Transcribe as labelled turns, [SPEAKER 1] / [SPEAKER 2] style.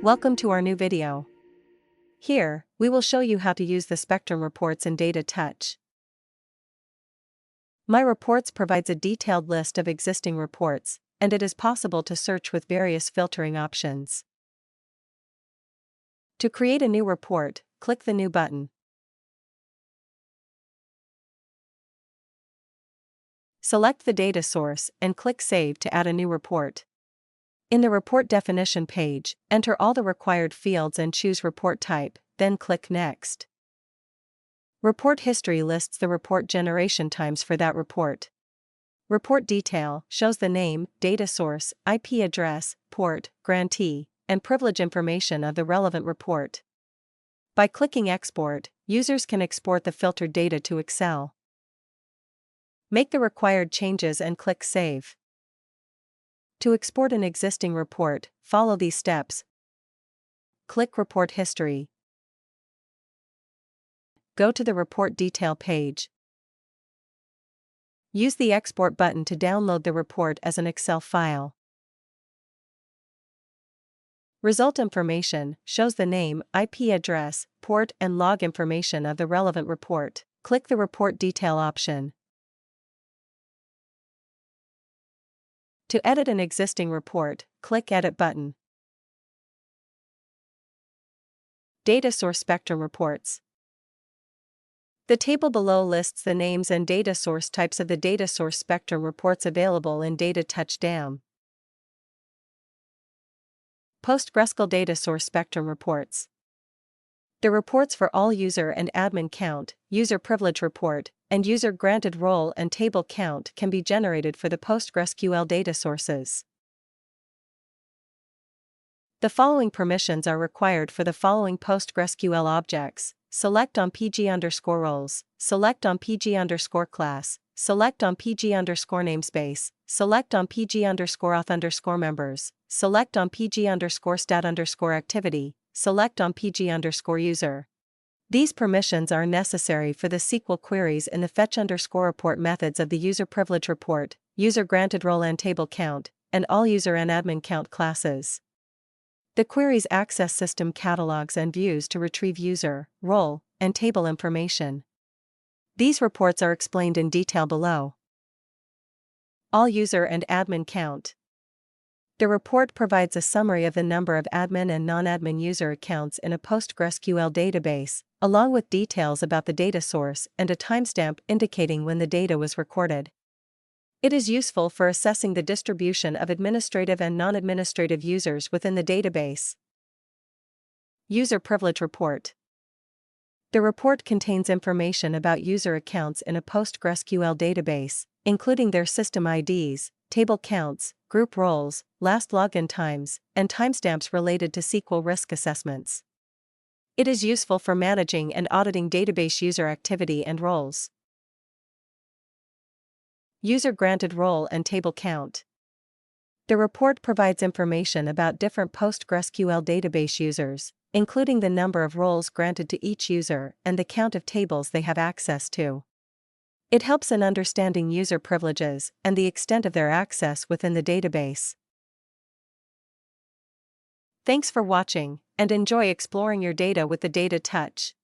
[SPEAKER 1] Welcome to our new video. Here, we will show you how to use the Spectrum reports in Data Touch. My Reports provides a detailed list of existing reports, and it is possible to search with various filtering options. To create a new report, click the New button. Select the data source and click Save to add a new report. In the Report Definition page, enter all the required fields and choose Report Type, then click Next. Report History lists the report generation times for that report. Report Detail shows the name, data source, IP address, port, grantee, and privilege information of the relevant report. By clicking Export, users can export the filtered data to Excel. Make the required changes and click Save. To export an existing report, follow these steps. Click Report History. Go to the Report Detail page. Use the Export button to download the report as an Excel file. Result information shows the name, IP address, port, and log information of the relevant report. Click the Report Detail option. To edit an existing report, click Edit button. Data Source Spectrum Reports. The table below lists the names and data source types of the data source Spectrum reports available in Data Touch DAM. PostgreSQL Data Source Spectrum Reports. The reports for all user and admin count, user privilege report, and user granted role and table count can be generated for the PostgreSQL data sources. The following permissions are required for the following PostgreSQL objects. Select on PG_roles, select on PG_class, select on PG_namespace, select on PG_auth_members, select on PG_stat_activity, select on PG_user. These permissions are necessary for the SQL queries in the fetch_report methods of the user privilege report, user granted role and table count, and all user and admin count classes. The queries access system catalogs and views to retrieve user, role, and table information. These reports are explained in detail below. All user and admin count. The report provides a summary of the number of admin and non-admin user accounts in a PostgreSQL database, along with details about the data source and a timestamp indicating when the data was recorded. It is useful for assessing the distribution of administrative and non-administrative users within the database. User Privilege Report. The report contains information about user accounts in a PostgreSQL database, including their system IDs, table counts, group roles, last login times, and timestamps related to SQL risk assessments. It is useful for managing and auditing database user activity and roles. User granted role and table count. The report provides information about different PostgreSQL database users, including the number of roles granted to each user and the count of tables they have access to. It helps in understanding user privileges and the extent of their access within the database. Thanks for watching, and enjoy exploring your data with the Data Touch.